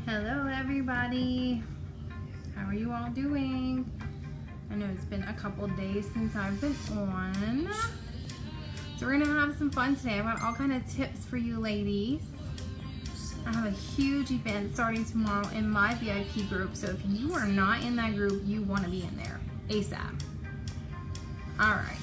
Hello everybody, how are you all doing? I know it's been a couple days since I've been on, so we're gonna have some fun today. I've got all kind of tips for you ladies. I have a huge event starting tomorrow in my VIP group, so if you are not in that group, you want to be in there ASAP. All right,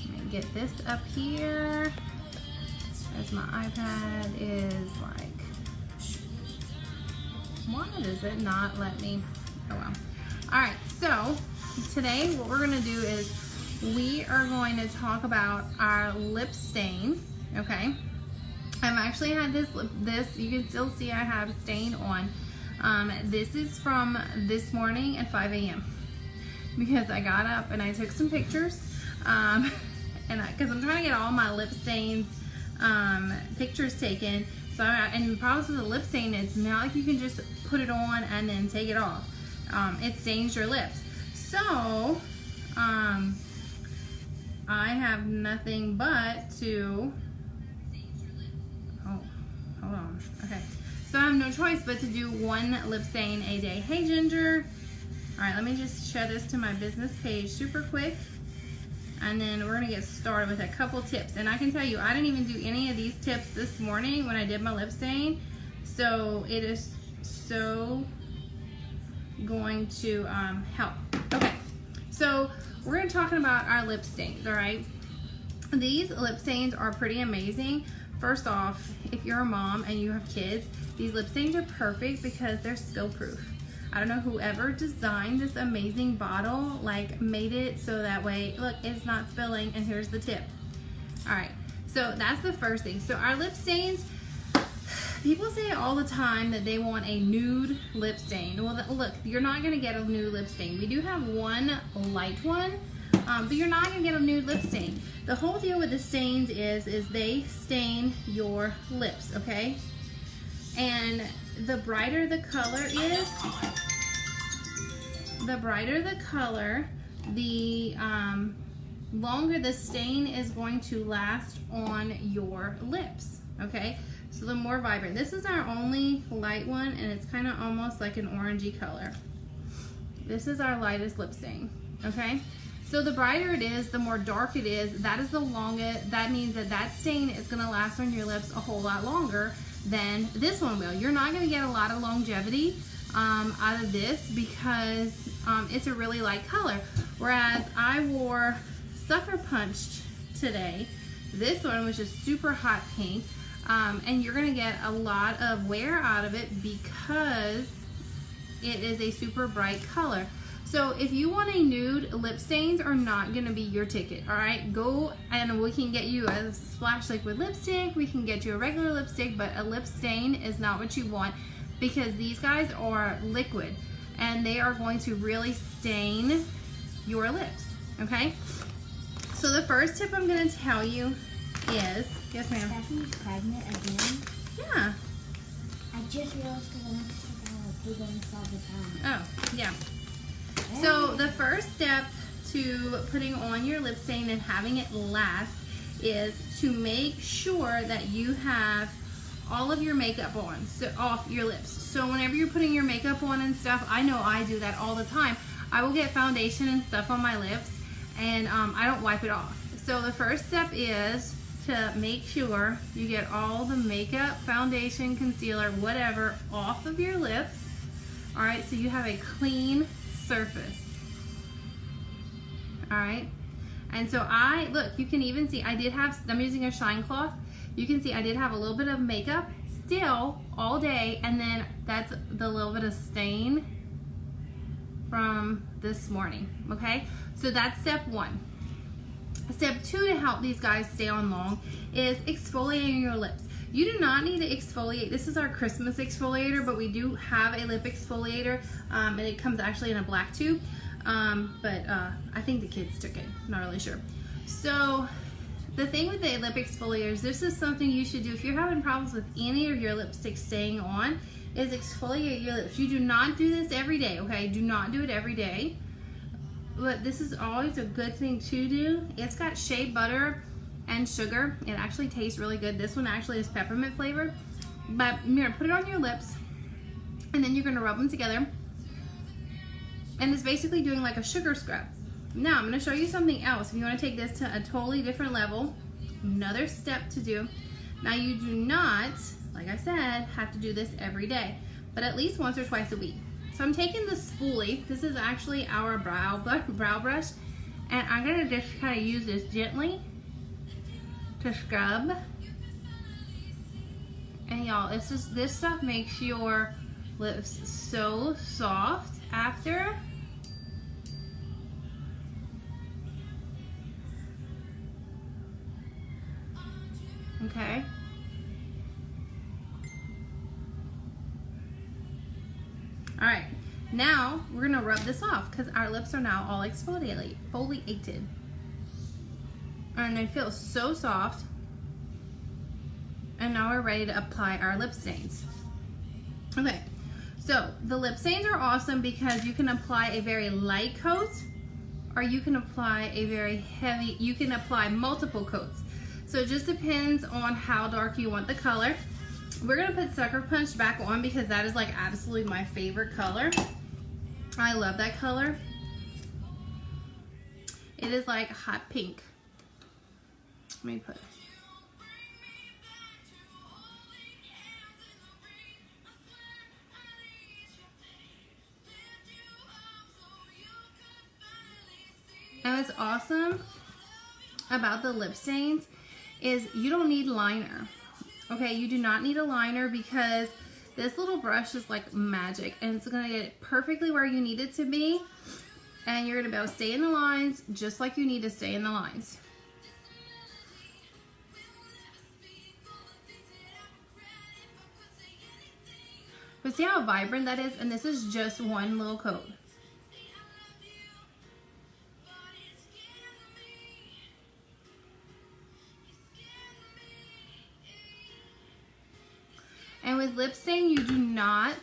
let me get this up here as my iPad is like, why does it not let me? Oh well. All right, so today what we're gonna do is we are going to talk about our lip stain. Okay, I've actually had this you can still see I have a stain on. This is from this morning at 5 a.m. because I got up and I took some pictures, and because I'm trying to get all my lip stains pictures taken. So and the problem with the lip stain, it's not like you can just put it on and then take it off. It stains your lips. So I have nothing but to, oh, hold on. Okay. So I have no choice but to do one lip stain a day. Hey Ginger. All right, let me just share this to my business page super quick. And then we're gonna get started with a couple tips. And I can tell you, I didn't even do any of these tips this morning when I did my lip stain. So it is so going to help. Okay, so we're gonna talking about our lip stains, all right? These lip stains are pretty amazing. First off, if you're a mom and you have kids, these lip stains are perfect because they're spill proof. I don't know whoever designed this amazing bottle, like made it so that way, look, it's not spilling, and here's the tip. All right, so that's the first thing. So our lip stains, people say all the time that they want a nude lip stain. Well, look, you're not gonna get a nude lip stain. We do have one light one, but you're not gonna get a nude lip stain. The whole deal with the stains is they stain your lips, okay? And the brighter the color is, the longer the stain is going to last on your lips, okay? So the more vibrant. This is our only light one, and it's kind of almost like an orangey color. This is our lightest lip stain, okay? So the brighter it is, the more dark it is, that is the longest. That means that that stain is gonna last on your lips a whole lot longer than this one will. You're not gonna get a lot of longevity out of this because it's a really light color. Whereas I wore Sucker Punched today. This one was just super hot pink, and you're gonna get a lot of wear out of it because it is a super bright color. So if you want a nude, lip stains are not gonna be your ticket, all right? Go and we can get you a splash liquid lipstick, we can get you a regular lipstick, but a lip stain is not what you want because these guys are liquid and they are going to really stain your lips, okay? So the first tip I'm gonna tell you is, yes ma'am? Stephanie's pregnant again? Yeah. I just realized because I went to sit down with people all the time. Oh, yeah. So the first step to putting on your lip stain and having it last is to make sure that you have all of your makeup on, so off your lips. So whenever you're putting your makeup on and stuff, I know I do that all the time. I will get foundation and stuff on my lips and I don't wipe it off. So the first step is to make sure you get all the makeup, foundation, concealer, whatever off of your lips. All right, so you have a clean surface. All right, and so look, you can even see I did have, I'm using a shine cloth. You can see I did have a little bit of makeup still all day, and then that's the little bit of stain from this morning, okay? So that's step one. Step two to help these guys stay on long is exfoliating your lips. You do not need to exfoliate. This is our Christmas exfoliator, but we do have a lip exfoliator, and it comes actually in a black tube, but I think the kids took it, not really sure. So the thing with the lip exfoliators, this is something you should do if you're having problems with any of your lipsticks staying on, is exfoliate your lips. You do not do this every day, okay? Do not do it every day, but this is always a good thing to do. It's got shea butter and sugar. It actually tastes really good. This one actually is peppermint flavored. But you're gonna put it on your lips, and then you're gonna rub them together. And it's basically doing like a sugar scrub. Now I'm gonna show you something else. If you wanna take this to a totally different level, another step to do. Now you do not, like I said, have to do this every day, but at least once or twice a week. So I'm taking the spoolie. This is actually our brow brush, and I'm gonna just kind of use this gently to scrub. And y'all, this stuff makes your lips so soft after. Okay. All right, now we're gonna rub this off because our lips are now all exfoliated. And they feel so soft. And now we're ready to apply our lip stains. Okay, so the lip stains are awesome because you can apply a very light coat, or you can apply a very heavy, you can apply multiple coats. So it just depends on how dark you want the color. We're gonna put Sucker Punch back on because that is like absolutely my favorite color. I love that color. It is like hot pink. Let me put. And what's awesome about the lip stains is you don't need liner. Okay, you do not need a liner because this little brush is like magic, and it's gonna get it perfectly where you need it to be, and you're gonna be able to stay in the lines just like you need to stay in the lines. But see how vibrant that is? And this is just one little coat. And with lip stain, you do not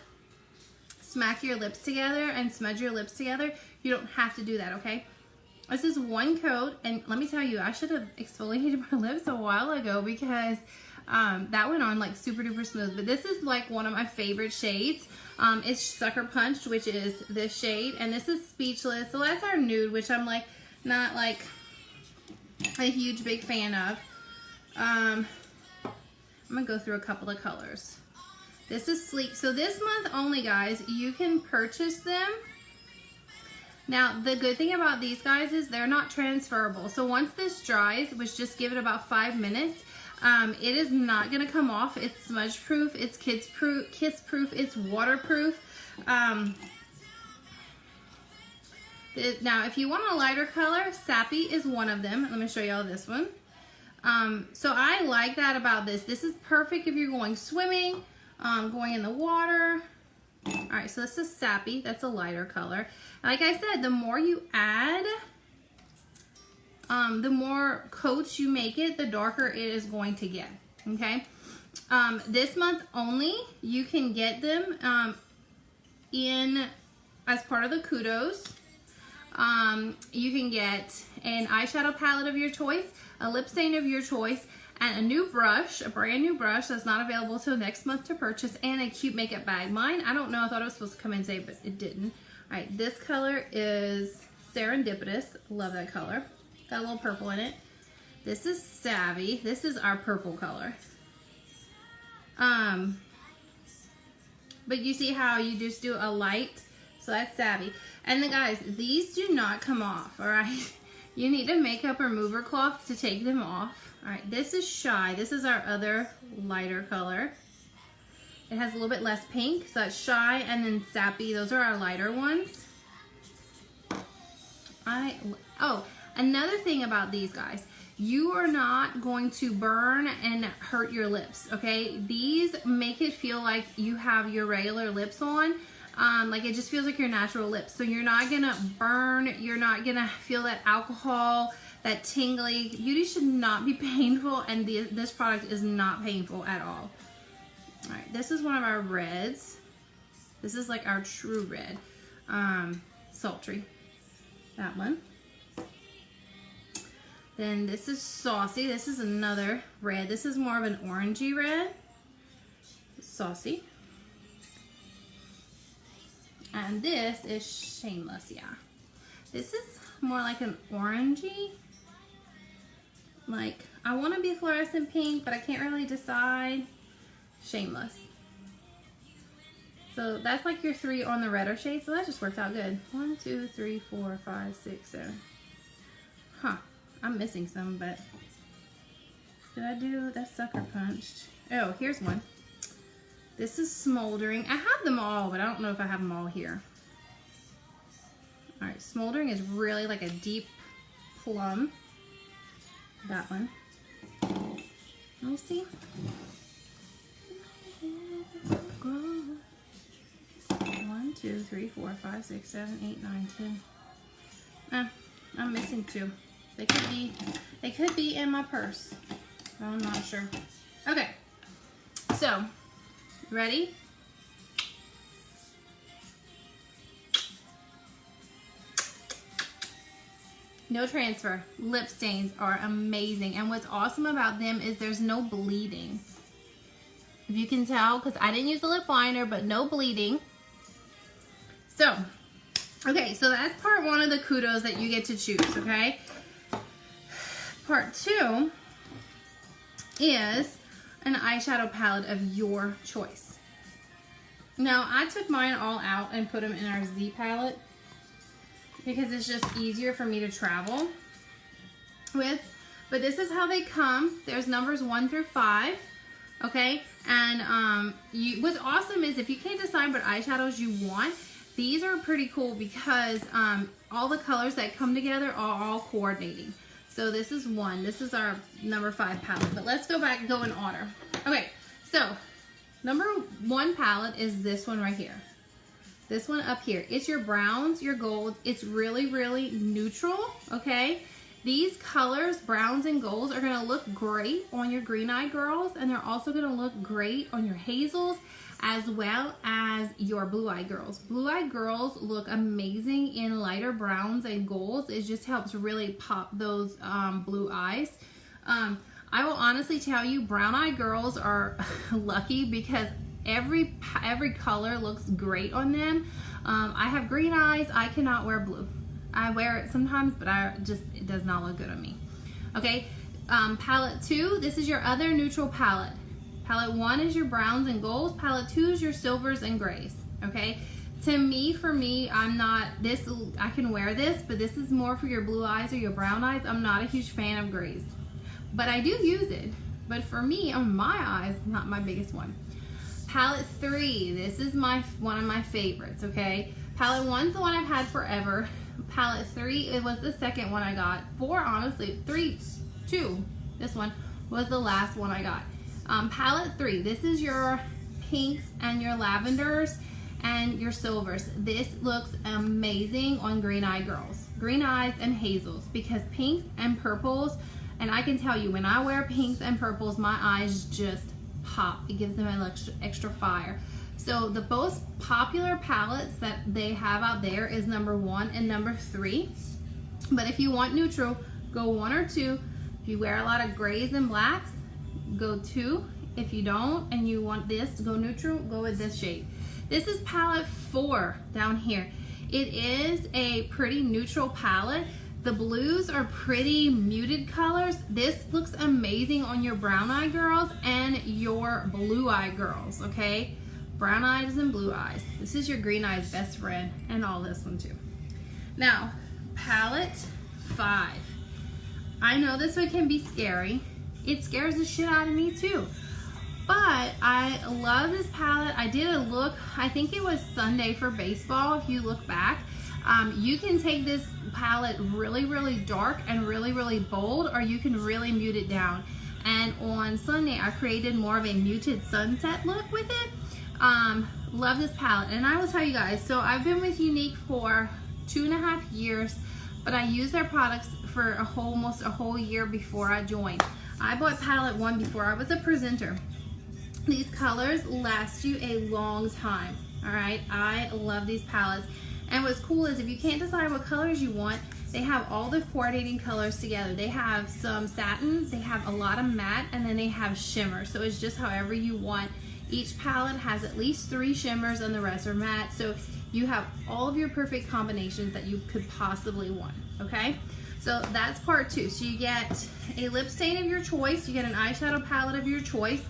smack your lips together and smudge your lips together. You don't have to do that, okay? This is one coat, and let me tell you, I should have exfoliated my lips a while ago because that went on like super duper smooth. But this is like one of my favorite shades. It's Sucker Punch, which is this shade, and this is Speechless. So that's our nude, which I'm like not like a huge big fan of. I'm gonna go through a couple of colors. This is Sleek. So this month only, guys, you can purchase them. Now, the good thing about these guys is they're not transferable. So once this dries, which just give it about 5 minutes, it is not gonna come off. It's smudge proof, it's kiss proof, it's waterproof. Now, if you want a lighter color, Sappy is one of them. Let me show y'all this one. So I like that about this. This is perfect if you're going swimming, going in the water. All right, so this is Sappy. That's a lighter color. Like I said, the more you add, the more coats you make it, the darker it is going to get, okay? This month only, you can get them as part of the Kudos. You can get an eyeshadow palette of your choice, a lip stain of your choice, and a new brush, a brand new brush that's not available till next month to purchase, and a cute makeup bag. Mine, I don't know, I thought it was supposed to come in today, but it didn't. All right, this color is Serendipitous. Love that color. Got a little purple in it. This is Savvy. This is our purple color. But you see how you just do a light? So that's Savvy. And then guys, these do not come off, all right? You need a makeup remover cloth to take them off. All right, this is Shy. This is our other lighter color. It has a little bit less pink, so that's Shy, and then Sappy. Those are our lighter ones. Oh, another thing about these guys, you are not going to burn and hurt your lips, okay? These make it feel like you have your regular lips on. Like it just feels like your natural lips. So you're not gonna burn, you're not gonna feel that alcohol, that tingly. Beauty should not be painful, and this product is not painful at all. All right, this is one of our reds. This is like our true red. Sultry, that one. Then this is Saucy. This is another red. This is more of an orangey red. Saucy. And this is Shameless, yeah. This is more like an orangey. Like, I want to be fluorescent pink, but I can't really decide. Shameless. So that's like your 3 on the redder shade, so that just worked out good. 1, 2, 3, 4, 5, 6, 7. Huh, I'm missing some, but did I do that sucker punched? Oh, here's one. This is Smoldering. I have them all, but I don't know if I have them all here. All right, Smoldering is really like a deep plum. That one. Let me see. 1, 2, 3, 4, 5, 6, 7, 8, 9, 10. I'm missing 2. They could be in my purse. I'm not sure. Okay. So, ready? No transfer. Lip stains are amazing. And what's awesome about them is there's no bleeding. If you can tell, because I didn't use the lip liner, but no bleeding. So, okay, so that's part 1 of the kudos that you get to choose, okay? Part 2 is an eyeshadow palette of your choice. Now, I took mine all out and put them in our Z palette because it's just easier for me to travel with. But this is how they come. There's numbers 1 through 5, okay? And what's awesome is if you can't decide what eyeshadows you want, these are pretty cool because all the colors that come together are all coordinating. So this is 1. This is our number 5 palette. But let's go back and go in order. Okay, so number 1 palette is this one right here. This one up here. It's your browns, your golds. It's really, really neutral, okay? These colors, browns and golds, are gonna look great on your green-eyed girls, and they're also gonna look great on your hazels, as well as your blue-eyed girls. Blue-eyed girls look amazing in lighter browns and golds. It just helps really pop those blue eyes. I will honestly tell you, brown-eyed girls are lucky because every color looks great on them. I have green eyes. I cannot wear blue. I wear it sometimes, but it does not look good on me. Okay, palette 2, this is your other neutral palette. Palette 1 is your browns and golds. Palette 2 is your silvers and grays, okay? For me, I can wear this, but this is more for your blue eyes or your brown eyes. I'm not a huge fan of grays, but I do use it. But for me, on my eyes, not my biggest one. Palette 3, this is one of my favorites, okay? Palette 1's the one I've had forever. Palette 3, it was the second one I got. 4, honestly, 3, 2. This one was the last one I got. Palette 3, this is your pinks and your lavenders and your silvers. This looks amazing on green-eyed girls. Green eyes and hazels, because pinks and purples, and I can tell you, when I wear pinks and purples, my eyes just pop. It gives them an extra fire. So the most popular palettes that they have out there is number 1 and number 3. But if you want neutral, go 1 or 2. If you wear a lot of grays and blacks, go 2. If you don't and you want this to go neutral, go with this shade. This is palette 4 down here. It is a pretty neutral palette. The blues are pretty muted colors. This looks amazing on your brown eye girls and your blue eye girls, okay? Brown eyes and blue eyes. This is your green eyes best friend, and all this one too. Now, palette 5. I know this one can be scary. It scares the shit out of me too. But I love this palette. I did a look, I think it was Sunday for baseball, if you look back. You can take this palette really, really dark and really, really bold, or you can really mute it down. And on Sunday, I created more of a muted sunset look with it. Love this palette. And I will tell you guys, so I've been with Younique for 2.5 years, but I used their products for almost a whole year before I joined. I bought palette 1 before I was a presenter. These colors last you a long time, all right? I love these palettes. And what's cool is if you can't decide what colors you want, they have all the coordinating colors together. They have some satin, they have a lot of matte, and then they have shimmer. So it's just however you want Each palette has at least 3 shimmers and the rest are matte. So you have all of your perfect combinations that you could possibly want, okay? So that's part 2. So you get a lip stain of your choice, you get an eyeshadow palette of your choice,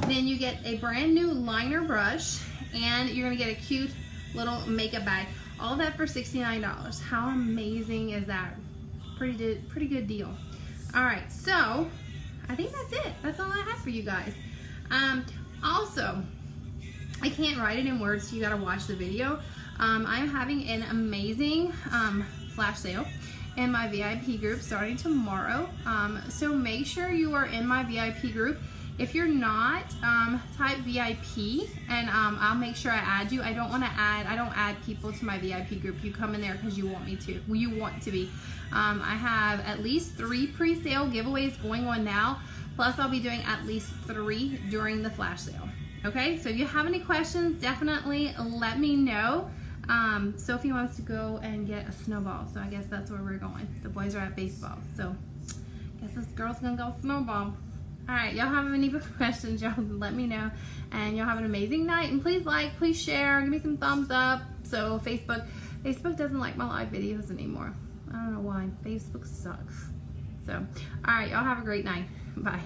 then you get a brand new liner brush, and you're gonna get a cute little makeup bag. All that for $69. How amazing is that? Pretty good deal. All right, so I think that's it. That's all I have for you guys. Also, I can't write it in words, so you gotta watch the video. I'm having an amazing flash sale in my VIP group starting tomorrow. So make sure you are in my VIP group. If you're not, type VIP and I'll make sure I add you. I don't add people to my VIP group. You come in there because you want me to. You want to be. I have at least 3 pre-sale giveaways going on now. Plus I'll be doing at least 3 during the flash sale. Okay, so if you have any questions, definitely let me know. Sophie wants to go and get a snowball, so I guess that's where we're going. The boys are at baseball, so I guess this girl's gonna go snowball. All right, y'all have any questions, y'all let me know, and y'all have an amazing night. And please like, please share, give me some thumbs up. So Facebook doesn't like my live videos anymore. I don't know why. Facebook sucks. So, all right, y'all have a great night. Bye.